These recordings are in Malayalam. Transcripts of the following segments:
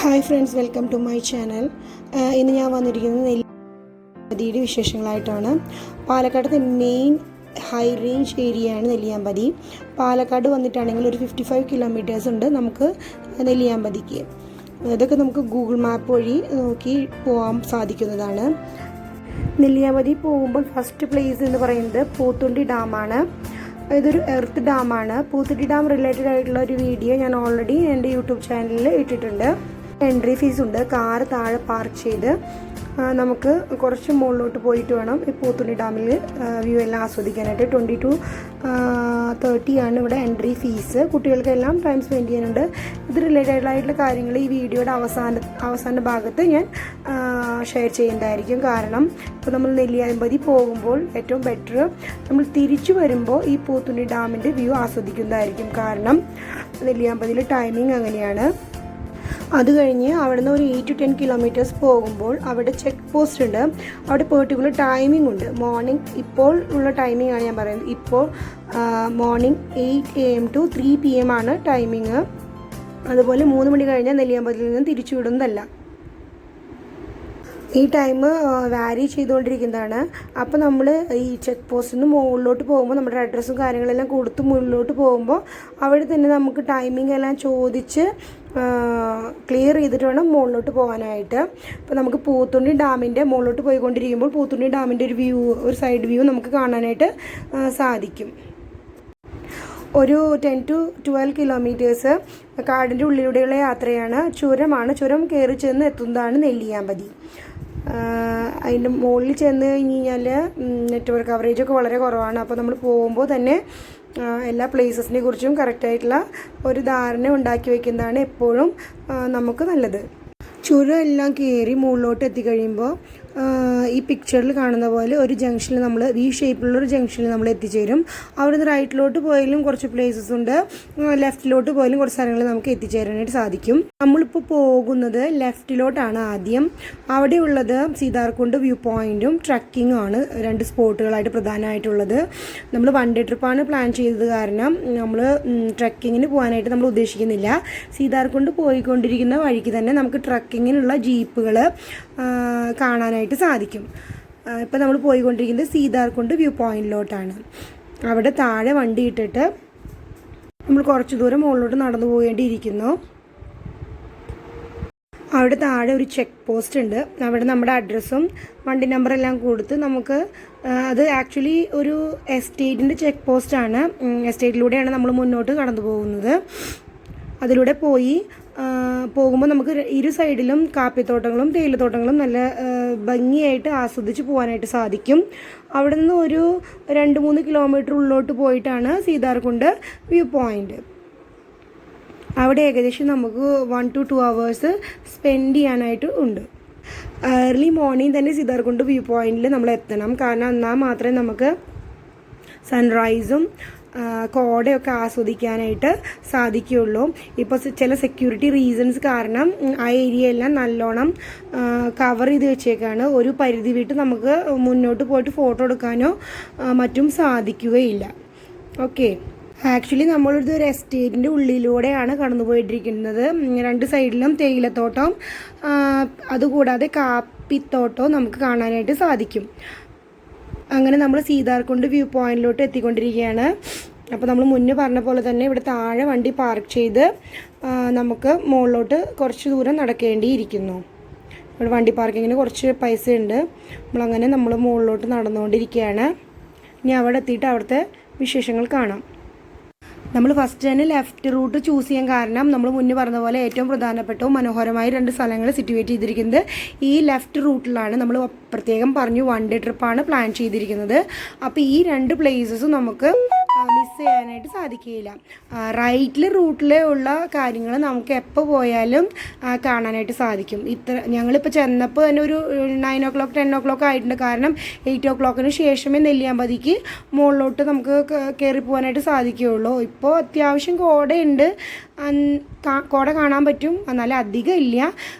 Hi friends, welcome to my channel. ഇന്ന് ഞാൻ വന്നിരിക്കുന്നത് നെല്ലിയാമ്പതിയുടെ വിശേഷങ്ങളായിട്ടാണ്. പാലക്കാട് മെയിൻ ഹൈ റേഞ്ച് ഏരിയയാണ് നെല്ലിയാമ്പതി. പാലക്കാട് വന്നിട്ടാണെങ്കിൽ ഒരു 55 കിലോമീറ്റേഴ്സ് ഉണ്ട് നമുക്ക് നെല്ലിയാമ്പതിക്ക്. ഇതൊക്കെ നമുക്ക് ഗൂഗിൾ മാപ്പ് വഴി നോക്കി പോകാൻ സാധിക്കുന്നതാണ്. നെല്ലിയാമ്പതി പോകുമ്പോൾ ഫസ്റ്റ് പ്ലേസ് എന്ന് പറയുന്നത് പോത്തുണ്ടി ഡാമാണ്. ഇതൊരു എർത്ത് ഡാമാണ്. പോത്തുണ്ടി ഡാം റിലേറ്റഡ് ആയിട്ടുള്ള ഒരു വീഡിയോ ഞാൻ ഓൾറെഡി എൻ്റെ യൂട്യൂബ് ചാനലിൽ ഇട്ടിട്ടുണ്ട്. എൻട്രി ഫീസ് ഉണ്ട്. കാർ താഴെ പാർക്ക് ചെയ്ത് നമുക്ക് കുറച്ച് മുകളിലോട്ട് പോയിട്ട് വേണം ഈ പോത്തുണ്ടി ഡാമിൽ വ്യൂ എല്ലാം ആസ്വദിക്കാനായിട്ട്. 20 to 30 ആണ് ഇവിടെ എൻട്രി ഫീസ്. കുട്ടികൾക്കെല്ലാം ടൈം സ്പെൻഡ് ചെയ്യാനുണ്ട്. ഇത് റിലേറ്റഡ് ആയിട്ടുള്ള കാര്യങ്ങൾ ഈ വീഡിയോയുടെ അവസാന ഭാഗത്ത് ഞാൻ ഷെയർ ചെയ്യുന്നതായിരിക്കും. കാരണം ഇപ്പോൾ നമ്മൾ നെല്ലിയാമ്പതി പോകുമ്പോൾ ഏറ്റവും ബെറ്റർ നമ്മൾ തിരിച്ചു വരുമ്പോൾ ഈ പോത്തുണ്ടി ഡാമിൻ്റെ വ്യൂ ആസ്വദിക്കുന്നതായിരിക്കും. കാരണം നെല്ലിയാമ്പതിയിൽ ടൈമിംഗ് അങ്ങനെയാണ്. അത് കഴിഞ്ഞ് അവിടെ നിന്ന് ഒരു 8 to 10 കിലോമീറ്റേഴ്സ് പോകുമ്പോൾ അവിടെ ചെക്ക് പോസ്റ്റ് ഉണ്ട്. അവിടെ പെർട്ടിക്കുലർ ടൈമിംഗ് ഉണ്ട്. മോർണിംഗ് ഇപ്പോൾ ഉള്ള ടൈമിംഗ് ആണ് ഞാൻ പറയുന്നത്. ഇപ്പോൾ മോർണിംഗ് 8 AM to 3 PM ആണ് ടൈമിങ്. അതുപോലെ 3 മണി കഴിഞ്ഞാൽ നെല്ലിയാമ്പതിയിൽ നിന്ന് തിരിച്ചു വിടുന്നതല്ല. ഈ ടൈം വാരി ചെയ്തുകൊണ്ടിരിക്കുന്നതാണ്. അപ്പോൾ നമ്മൾ ഈ ചെക്ക് പോസ്റ്റിൽ നിന്ന് മുകളിലോട്ട് പോകുമ്പോൾ നമ്മുടെ അഡ്രസ്സും കാര്യങ്ങളെല്ലാം കൊടുത്ത് മുകളിലോട്ട് പോകുമ്പോൾ അവിടെ തന്നെ നമുക്ക് ടൈമിംഗ് എല്ലാം ചോദിച്ച് ക്ലിയർ ചെയ്തിട്ട് വേണം മുകളിലോട്ട് പോകാനായിട്ട്. ഇപ്പോൾ നമുക്ക് പോത്തുണ്ടി ഡാമിൻ്റെ മുകളിലോട്ട് പോയിക്കൊണ്ടിരിക്കുമ്പോൾ പോത്തുണ്ടി ഡാമിൻ്റെ ഒരു സൈഡ് വ്യൂ നമുക്ക് കാണാനായിട്ട് സാധിക്കും. ഒരു 10 to 12 കിലോമീറ്റേഴ്സ് കാടിൻ്റെ ഉള്ളിലൂടെയുള്ള യാത്രയാണ്. ചുരമാണ്. ചുരം കയറി ചെന്ന് എത്തുന്നതാണ് നെല്ലിയാമ്പതി. അതിൻ്റെ മുകളിൽ ചെന്ന് കഴിഞ്ഞ് കഴിഞ്ഞാൽ നെറ്റ്വർക്ക് കവറേജൊക്കെ വളരെ കുറവാണ്. അപ്പോൾ നമ്മൾ പോകുമ്പോൾ തന്നെ എല്ലാ പ്ലേസസിനെ കുറിച്ചും കറക്റ്റായിട്ടുള്ള ഒരു ധാരണ ഉണ്ടാക്കി വയ്ക്കുന്നതാണ് എപ്പോഴും നമുക്ക് നല്ലത്. ചുരം എല്ലാം കയറി മുകളിലോട്ട് എത്തിക്കഴിയുമ്പോൾ ഈ പിക്ചറിൽ കാണുന്ന പോലെ ഒരു ജംഗ്ഷനിൽ നമ്മൾ ഷേപ്പിലുള്ളൊരു ജംഗ്ഷനിൽ നമ്മൾ എത്തിച്ചേരും. അവിടുന്ന് റൈറ്റിലോട്ട് പോയാലും കുറച്ച് പ്ലേസസ് ഉണ്ട്, ലെഫ്റ്റിലോട്ട് പോയാലും കുറച്ച് സ്ഥലങ്ങൾ നമുക്ക് എത്തിച്ചേരാനായിട്ട് സാധിക്കും. നമ്മളിപ്പോൾ പോകുന്നത് ലെഫ്റ്റിലോട്ടാണ് ആദ്യം. അവിടെയുള്ളത് സീതാർകുണ്ട് വ്യൂ പോയിൻറ്റും ട്രക്കിങ്ങും ആണ് 2 സ്പോട്ടുകളായിട്ട് പ്രധാനമായിട്ടുള്ളത്. നമ്മൾ 1 ഡേ ട്രിപ്പാണ് പ്ലാൻ ചെയ്തത്. കാരണം നമ്മൾ ട്രക്കിങ്ങിന് പോകാനായിട്ട് നമ്മൾ ഉദ്ദേശിക്കുന്നില്ല. സീതാർകുണ്ട് പോയിക്കൊണ്ടിരിക്കുന്ന വഴിക്ക് തന്നെ നമുക്ക് ട്രക്കിങ്ങിനുള്ള ജീപ്പുകൾ കാണാനായിട്ട് സാധിക്കും. ഇപ്പോൾ നമ്മൾ പോയിക്കൊണ്ടിരിക്കുന്നത് സീതാർകുണ്ട് വ്യൂ പോയിൻറ്റിലോട്ടാണ്. അവിടെ താഴെ വണ്ടി ഇട്ടിട്ട് നമ്മൾ കുറച്ച് ദൂരം മുകളിലോട്ട് നടന്നു പോകേണ്ടിയിരിക്കുന്നു. അവിടെ താഴെ ഒരു ചെക്ക് പോസ്റ്റ് ഉണ്ട്. അവിടെ നമ്മുടെ അഡ്രസ്സും വണ്ടി നമ്പറെല്ലാം കൊടുത്ത് നമുക്ക് അത് ആക്ച്വലി ഒരു എസ്റ്റേറ്റിൻ്റെ ചെക്ക് പോസ്റ്റാണ്. എസ്റ്റേറ്റിലൂടെയാണ് നമ്മൾ മുന്നോട്ട് കടന്നു പോകുന്നത്. അതിലൂടെ പോകുമ്പോൾ നമുക്ക് ഇരു സൈഡിലും കാപ്പിത്തോട്ടങ്ങളും തേയിലത്തോട്ടങ്ങളും നല്ല ഭംഗിയായിട്ട് ആസ്വദിച്ച് പോകാനായിട്ട് സാധിക്കും. അവിടെ നിന്ന് ഒരു 2-3 കിലോമീറ്റർ ഉള്ളിലോട്ട് പോയിട്ടാണ് സീതാർകുണ്ട് വ്യൂ പോയിൻ്റ്. അവിടെ ഏകദേശം നമുക്ക് 1 to 2 hours സ്പെൻഡ് ചെയ്യാനായിട്ട് ഉണ്ട്. ഏർലി മോർണിംഗ് തന്നെ സീതാർകുണ്ട് വ്യൂ പോയിൻറ്റിൽ നമ്മൾ എത്തണം. കാരണം എന്നാൽ മാത്രമേ നമുക്ക് സൺറൈസും കോടയൊക്കെ ആസ്വദിക്കാനായിട്ട് സാധിക്കുകയുള്ളൂ. ഇപ്പോൾ ചില സെക്യൂരിറ്റി റീസൺസ് കാരണം ആ ഏരിയ എല്ലാം നല്ലോണം കവർ ചെയ്ത് വെച്ചേക്കാണ്. ഒരു പരിധി വിട്ട് നമുക്ക് മുന്നോട്ട് പോയിട്ട് ഫോട്ടോ എടുക്കാനോ മറ്റും സാധിക്കുകയില്ല. ഓക്കെ, ആക്ച്വലി നമ്മളൊരു എസ്റ്റേറ്റിൻ്റെ ഉള്ളിലൂടെയാണ് കടന്നു പോയിട്ടിരിക്കുന്നത്. 2 സൈഡിലും തേയിലത്തോട്ടവും അതുകൂടാതെ കാപ്പിത്തോട്ടവും നമുക്ക് കാണാനായിട്ട് സാധിക്കും. അങ്ങനെ നമ്മൾ സീതാർകുണ്ട് വ്യൂ പോയിൻറ്റിലോട്ട് എത്തിക്കൊണ്ടിരിക്കുകയാണ്. അപ്പോൾ നമ്മൾ മുന്നേ പറഞ്ഞ പോലെ തന്നെ ഇവിടെ താഴെ വണ്ടി പാർക്ക് ചെയ്ത് നമുക്ക് മുകളിലോട്ട് കുറച്ച് ദൂരം നടക്കേണ്ടിയിരിക്കുന്നു. ഇവിടെ വണ്ടി പാർക്കിങ്ങിന് കുറച്ച് പൈസ ഉണ്ട്. നമ്മൾ മുകളിലോട്ട് നടന്നുകൊണ്ടിരിക്കുകയാണ്. ഇനി അവിടെ എത്തിയിട്ട് അവിടുത്തെ വിശേഷങ്ങൾ കാണാം. നമ്മൾ ഫസ്റ്റ് തന്നെ ലെഫ്റ്റ് റൂട്ട് ചൂസ് ചെയ്യാൻ കാരണം നമ്മൾ മുന്നേ പറഞ്ഞ പോലെ ഏറ്റവും പ്രധാനപ്പെട്ടവും മനോഹരമായ 2 സ്ഥലങ്ങൾ സിറ്റുവേറ്റ് ചെയ്തിരിക്കുന്നത് ഈ ലെഫ്റ്റ് റൂട്ടിലാണ്. നമ്മൾ പ്രത്യേകം പറഞ്ഞു 1 ഡേ ട്രിപ്പാണ് പ്ലാൻ ചെയ്തിരിക്കുന്നത്. അപ്പോൾ ഈ 2 പ്ലേസസും നമുക്ക് മിസ് ചെയ്യാനായിട്ട് സാധിക്കുകയില്ല. റൈറ്റിൽ റൂട്ടിൽ ഉള്ള കാര്യങ്ങൾ നമുക്ക് എപ്പോൾ പോയാലും കാണാനായിട്ട് സാധിക്കും. ഞങ്ങളിപ്പോൾ ചെന്നപ്പോൾ തന്നെ ഒരു 9 o'clock 10 o'clock ആയിട്ടുണ്ട്. കാരണം 8 o'clockന് ശേഷമേ നെല്ലിയാമ്പതിക്ക് മുകളിലോട്ട് നമുക്ക് കയറി പോകാനായിട്ട് സാധിക്കുകയുള്ളൂ. ഇപ്പോൾ അത്യാവശ്യം കോടയുണ്ട്, കോട കാണാൻ പറ്റും, എന്നാലും അധികം ഇല്ല.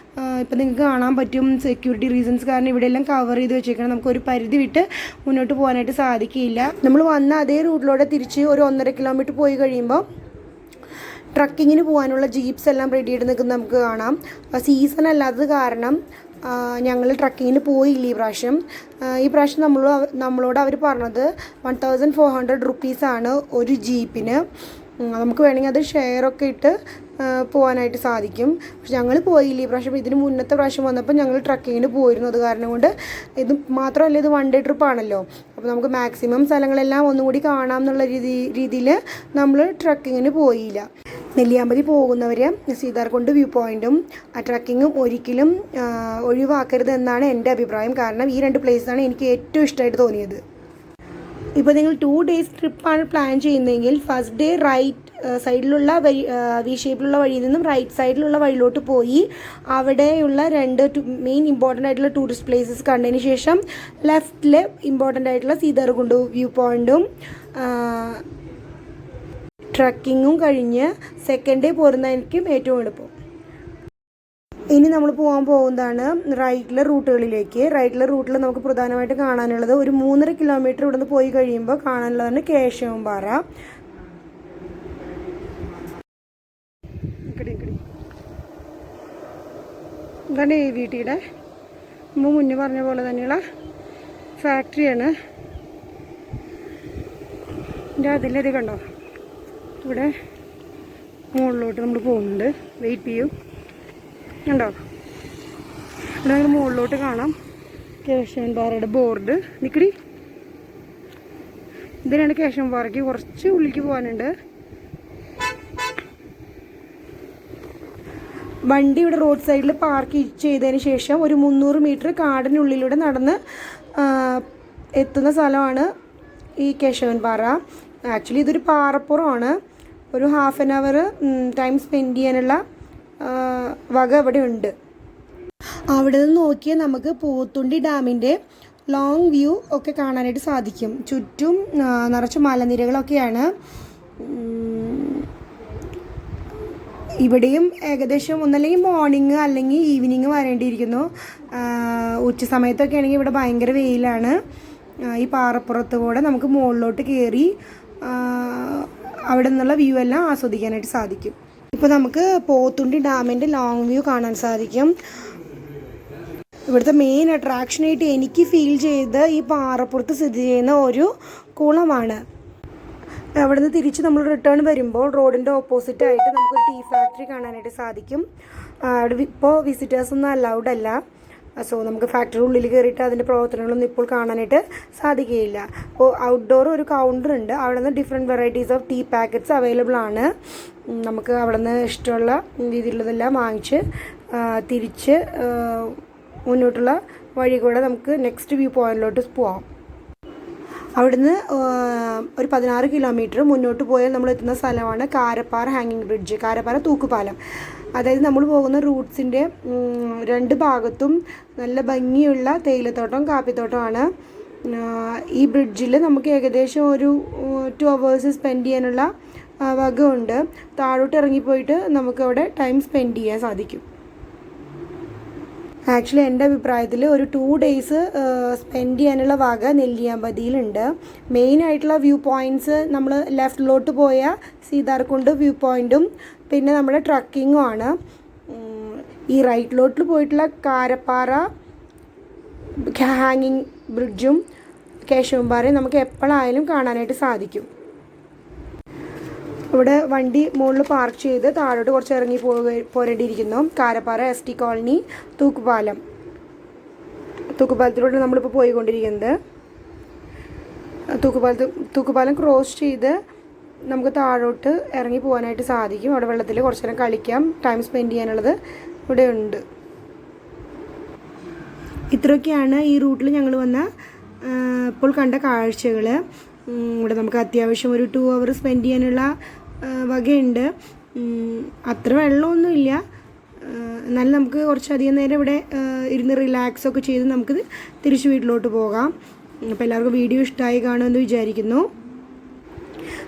ഇപ്പം നിങ്ങൾക്ക് കാണാൻ പറ്റും സെക്യൂരിറ്റി റീസൺസ് കാരണം ഇവിടെ എല്ലാം കവർ ചെയ്ത് വെച്ചേക്കണം. നമുക്കൊരു പരിധി വിട്ട് മുന്നോട്ട് പോകാനായിട്ട് സാധിക്കില്ല. നമ്മൾ വന്ന അതേ റൂട്ടിലൂടെ തിരിച്ച് ഒരു 1.5 കിലോമീറ്റർ പോയി കഴിയുമ്പോൾ ട്രക്കിങ്ങിന് പോകാനുള്ള ജീപ്സ് എല്ലാം റെഡി ആയിട്ട് നിൽക്കുന്നത് നമുക്ക് കാണാം. സീസൺ അല്ലാത്തത് കാരണം ഞങ്ങൾ ട്രക്കിങ്ങിന് പോയില്ല ഈ പ്രാവശ്യം നമ്മളോട് അവർ പറഞ്ഞത് 1400 റുപ്പീസാണ് ഒരു ജീപ്പിന്. നമുക്ക് വേണമെങ്കിൽ അത് ഷെയറൊക്കെ ഇട്ട് പോകാനായിട്ട് സാധിക്കും. പക്ഷെ ഞങ്ങൾ പോയില്ല ഈ പ്രാവശ്യം. ഇതിന് മുന്നത്തെ പ്രാവശ്യം വന്നപ്പോൾ ഞങ്ങൾ ട്രക്കിങ്ങിന് പോയിരുന്നു. അത് കാരണം കൊണ്ട് ഇത് മാത്രമല്ല, ഇത് 1 ഡേ ട്രിപ്പാണല്ലോ. അപ്പോൾ നമുക്ക് മാക്സിമം സ്ഥലങ്ങളെല്ലാം ഒന്നും കൂടി കാണാം എന്നുള്ള രീതിയിൽ നമ്മൾ ട്രക്കിങ്ങിന് പോയില്ല. നെല്ലിയാമ്പതി പോകുന്നവർ സീതാർകുണ്ട് വ്യൂ പോയിൻറ്റും ട്രക്കിങ്ങും ഒരിക്കലും ഒഴിവാക്കരുത് എന്നാണ് എൻ്റെ അഭിപ്രായം. കാരണം ഈ 2 പ്ലേസാണ് എനിക്ക് ഏറ്റവും ഇഷ്ടമായിട്ട് തോന്നിയത്. ഇപ്പോൾ നിങ്ങൾ 2 ഡേയ്സ് ട്രിപ്പാണ് പ്ലാൻ ചെയ്യുന്നതെങ്കിൽ ഫസ്റ്റ് ഡേ റൈറ്റ് സൈഡിലുള്ള വി ഷേപ്പിലുള്ള വഴിയിൽ നിന്നും റൈറ്റ് സൈഡിലുള്ള വഴിയിലോട്ട് പോയി അവിടെയുള്ള 2 മെയിൻ ഇമ്പോർട്ടൻ്റ് ആയിട്ടുള്ള ടൂറിസ്റ്റ് പ്ലേസസ് കണ്ടതിന് ശേഷം ലെഫ്റ്റിൽ ഇമ്പോർട്ടൻ്റ് ആയിട്ടുള്ള സീതാർകുണ്ട് വ്യൂ പോയിൻറ്റും ട്രക്കിങ്ങും കഴിഞ്ഞ് സെക്കൻഡ് ഡേ പോരുന്നതായിരിക്കും ഏറ്റവും എളുപ്പം. ഇനി നമ്മൾ പോകാൻ പോകുന്നതാണ് റൈറ്റിലെ റൂട്ടുകളിലേക്ക്. റൈറ്റിലെ റൂട്ടിൽ നമുക്ക് പ്രധാനമായിട്ട് കാണാനുള്ളത് ഒരു 3.5 കിലോമീറ്റർ ഇവിടെ നിന്ന് പോയി കഴിയുമ്പോൾ കാണാനുള്ളതാണ് കേശവൻപാറ. ഇതാണ് AVTയുടെ മുന്നേ പറഞ്ഞ പോലെ തന്നെയുള്ള ഫാക്ടറിയാണ്. അതിലത് കണ്ടോ, ഇവിടെ മുകളിലോട്ട് നമ്മൾ പോകുന്നുണ്ട്. വെയിറ്റ് ചെയ്യൂ, കണ്ടോ, ഇവിടെ നമ്മൾ മുകളിലോട്ട് കാണാം കേശവൻപാറയുടെ ബോർഡ്. നിക്കടി, ഇതിനാണ് കേശവൻപാറയ്ക്ക് കുറച്ച് ഉള്ളിലേക്ക് പോകാനുണ്ട്. വണ്ടി ഇവിടെ റോഡ് സൈഡിൽ പാർക്ക് ചെയ്തതിന് ശേഷം ഒരു 300 മീറ്റർ കാടിനുള്ളിലൂടെ നടന്ന് എത്തുന്ന സ്ഥലമാണ് ഈ കേശവൻപാറ. ആക്ച്വലി ഇതൊരു പാറപ്പുറമാണ്. ഒരു half an hour time spend ചെയ്യാനുള്ള വക ഇവിടെ ഉണ്ട്. അവിടെ നിന്ന് നോക്കിയാൽ നമുക്ക് പോത്തുണ്ടി ഡാമിൻ്റെ ലോങ് വ്യൂ ഒക്കെ കാണാനായിട്ട് സാധിക്കും. ചുറ്റും നിറച്ച് മലനിരകളൊക്കെയാണ്. ഇവിടെയും ഏകദേശം ഒന്നല്ലെങ്കിൽ മോർണിംഗ് അല്ലെങ്കിൽ ഈവനിങ് വരേണ്ടിയിരിക്കുന്നു. ഉച്ച സമയത്തൊക്കെ ആണെങ്കിൽ ഇവിടെ ഭയങ്കര വെയിലാണ്. ഈ പാറപ്പുറത്ത് കൂടെ നമുക്ക് മുകളിലോട്ട് കയറി അവിടെ നിന്നുള്ള വ്യൂ എല്ലാം ആസ്വദിക്കാനായിട്ട് സാധിക്കും. ഇപ്പോൾ നമുക്ക് പോത്തുണ്ടി ഡാമിൻ്റെ ലോങ് വ്യൂ കാണാൻ സാധിക്കും. ഇവിടുത്തെ മെയിൻ അട്രാക്ഷനായിട്ട് എനിക്ക് ഫീൽ ചെയ്ത് ഈ പാറപ്പുറത്ത് സ്ഥിതി ചെയ്യുന്ന ഒരു കുളമാണ്. അവിടെ നിന്ന് തിരിച്ച് നമ്മൾ റിട്ടേൺ വരുമ്പോൾ റോഡിൻ്റെ ഓപ്പോസിറ്റ് ആയിട്ട് നമുക്ക് ടീ ഫാക്ടറി കാണാനായിട്ട് സാധിക്കും. അവിടെ ഇപ്പോൾ വിസിറ്റേഴ്സൊന്നും അലൗഡ് അല്ല. സോ നമുക്ക് ഫാക്ടറി ഉള്ളിൽ കയറിയിട്ട് അതിൻ്റെ പ്രവർത്തനങ്ങളൊന്നും ഇപ്പോൾ കാണാനായിട്ട് സാധിക്കുകയില്ല. അപ്പോൾ ഔട്ട്ഡോർ ഒരു കൗണ്ടർ ഉണ്ട്. അവിടെ നിന്ന് different varieties of tea packets available ആണ്. നമുക്ക് അവിടെ നിന്ന് ഇഷ്ടമുള്ള രീതിയിലുള്ളതെല്ലാം വാങ്ങിച്ച് തിരിച്ച് മുന്നോട്ടുള്ള വഴി കൂടെ നമുക്ക് നെക്സ്റ്റ് വ്യൂ പോയിന്റിലോട്ട് പോവാം. അവിടുന്ന് ഒരു 16 കിലോമീറ്റർ മുന്നോട്ട് പോയാൽ നമ്മൾ എത്തുന്ന സ്ഥലമാണ് കാരപ്പാറ ഹാങ്ങിങ് ബ്രിഡ്ജ്, കാരപ്പാറ തൂക്കുപാലം. അതായത് നമ്മൾ പോകുന്ന റൂട്ട്സിൻ്റെ 2 ഭാഗത്തും നല്ല ഭംഗിയുള്ള തേയിലത്തോട്ടം കാപ്പിത്തോട്ടമാണ്. ഈ ബ്രിഡ്ജിൽ നമുക്ക് ഏകദേശം ഒരു 2 hours സ്പെൻഡ് ചെയ്യാനുള്ള വക ഉണ്ട്. താഴോട്ട് ഇറങ്ങിപ്പോയിട്ട് നമുക്കവിടെ ടൈം സ്പെൻഡ് ചെയ്യാൻ സാധിക്കും. ആക്ച്വലി എൻ്റെ അഭിപ്രായത്തിൽ ഒരു 2 days സ്പെൻഡ് ചെയ്യാനുള്ള വക നെല്ലിയാമ്പതിയിലുണ്ട്. മെയിനായിട്ടുള്ള വ്യൂ പോയിൻറ്റ്സ് നമ്മൾ ലെഫ്റ്റിലോട്ട് പോയ സീതാർകുണ്ട് വ്യൂ പോയിൻറ്റും പിന്നെ നമ്മുടെ ട്രക്കിങ്ങും ആണ്. ഈ റൈറ്റിലോട്ട് പോയിട്ടുള്ള കാരപ്പാറ ഹാങ്ങിങ് ബ്രിഡ്ജും കേശവൻപാറയും നമുക്ക് എപ്പോഴായാലും കാണാനായിട്ട് സാധിക്കും. ഇവിടെ വണ്ടി മുകളിൽ പാർക്ക് ചെയ്ത് താഴോട്ട് കുറച്ച് ഇറങ്ങി പോരേണ്ടിയിരിക്കുന്നു. കാരപ്പാറ ST കോളനി തൂക്കുപാലത്തിലൂടെ നമ്മളിപ്പോൾ പോയിക്കൊണ്ടിരിക്കുന്നത്. തൂക്കുപാലം ക്രോസ് ചെയ്ത് നമുക്ക് താഴോട്ട് ഇറങ്ങി പോകാനായിട്ട് സാധിക്കും. അവിടെ വെള്ളത്തിൽ കുറച്ച് നേരം കളിക്കാം, ടൈം സ്പെൻഡ് ചെയ്യാനുള്ളത് ഇവിടെ ഉണ്ട്. ഇത്രയൊക്കെയാണ് ഈ റൂട്ടിൽ ഞങ്ങൾ വന്ന ഇപ്പോൾ കണ്ട കാഴ്ചകൾ. ഇവിടെ നമുക്ക് അത്യാവശ്യം ഒരു 2 hours സ്പെൻഡ് ചെയ്യാനുള്ള വകയുണ്ട്. അത്ര വെള്ളമൊന്നുമില്ല, എന്നാലും നമുക്ക് കുറച്ചധികം നേരം ഇവിടെ ഇരുന്ന് റിലാക്സൊക്കെ ചെയ്ത് നമുക്ക് തിരിച്ച് വീട്ടിലോട്ട് പോകാം. അപ്പോൾ എല്ലാവർക്കും വീഡിയോ ഇഷ്ടമായി കാണുമെന്ന് വിചാരിക്കുന്നു.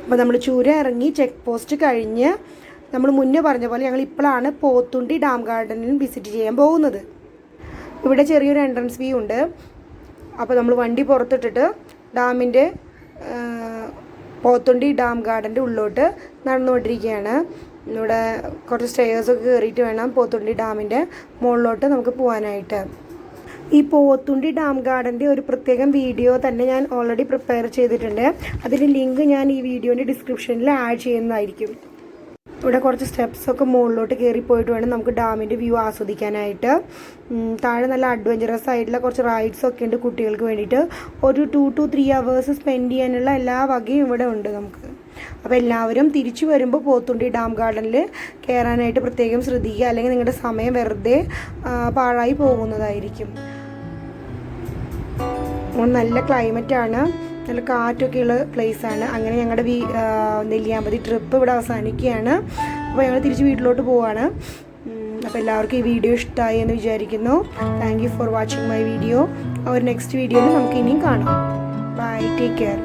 അപ്പോൾ നമ്മൾ ചൂരം ഇറങ്ങി ചെക്ക് പോസ്റ്റ് കഴിഞ്ഞ് നമ്മൾ മുന്നേ പറഞ്ഞ പോലെ ഞങ്ങൾ ഇപ്പോഴാണ് പോത്തുണ്ടി ഡാം ഗാർഡനിൽ വിസിറ്റ് ചെയ്യാൻ പോകുന്നത്. ഇവിടെ ചെറിയൊരു എൻട്രൻസ് ഫീ ഉണ്ട്. അപ്പോൾ നമ്മൾ വണ്ടി പുറത്തിട്ടിട്ട് ഡാമിൻ്റെ പോത്തുണ്ടി ഡാം ഗാർഡൻ്റെ ഉള്ളിലോട്ട് നടന്നുകൊണ്ടിരിക്കുകയാണ്. ഇവിടെ കുറച്ച് സ്റ്റെയേഴ്സൊക്കെ കയറിയിട്ട് വേണം പോത്തുണ്ടി ഡാമിൻ്റെ മുകളിലോട്ട് നമുക്ക് പോകാനായിട്ട്. ഈ പോത്തുണ്ടി ഡാം ഗാർഡൻ്റെ ഒരു പ്രത്യേകം വീഡിയോ തന്നെ ഞാൻ ഓൾറെഡി പ്രിപ്പയർ ചെയ്തിട്ടുണ്ട്. അതിൻ്റെ ലിങ്ക് ഞാൻ ഈ വീഡിയോൻ്റെ ഡിസ്ക്രിപ്ഷനിൽ ആഡ് ചെയ്യുന്നതായിരിക്കും. ഇവിടെ കുറച്ച് സ്റ്റെപ്സൊക്കെ മുകളിലോട്ട് കയറിപ്പോയിട്ട് വേണം നമുക്ക് ഡാമിൻ്റെ വ്യൂ ആസ്വദിക്കാനായിട്ട്. താഴെ നല്ല അഡ്വഞ്ചറസ് ആയിട്ടുള്ള കുറച്ച് റൈഡ്സൊക്കെ ഉണ്ട് കുട്ടികൾക്ക് വേണ്ടിയിട്ട്. ഒരു 2 to 3 hours സ്പെൻഡ് ചെയ്യാനുള്ള എല്ലാ വകയും ഇവിടെ ഉണ്ട് നമുക്ക്. അപ്പോൾ എല്ലാവരും തിരിച്ചു വരുമ്പോൾ പോത്തുണ്ടി ഡാം ഗാർഡനിൽ കയറാനായിട്ട് പ്രത്യേകം ശ്രദ്ധിക്കുക, അല്ലെങ്കിൽ നിങ്ങളുടെ സമയം വെറുതെ പാഴായി പോകുന്നതായിരിക്കും. നല്ല ക്ലൈമറ്റാണ്, നല്ല കാറ്റൊക്കെയുള്ള പ്ലേസാണ്. അങ്ങനെ ഞങ്ങളുടെ നെല്ലിയാമ്പതി ട്രിപ്പ് ഇവിടെ അവസാനിക്കുകയാണ്. അപ്പോൾ ഞങ്ങൾ തിരിച്ച് വീട്ടിലോട്ട് പോവുകയാണ്. അപ്പോൾ എല്ലാവർക്കും ഈ വീഡിയോ ഇഷ്ടമായി എന്ന് വിചാരിക്കുന്നു. Thank you for watching my video. ഒരു നെക്സ്റ്റ് വീഡിയോയിൽ നമുക്ക് ഇനിയും കാണാം. Bye, take care.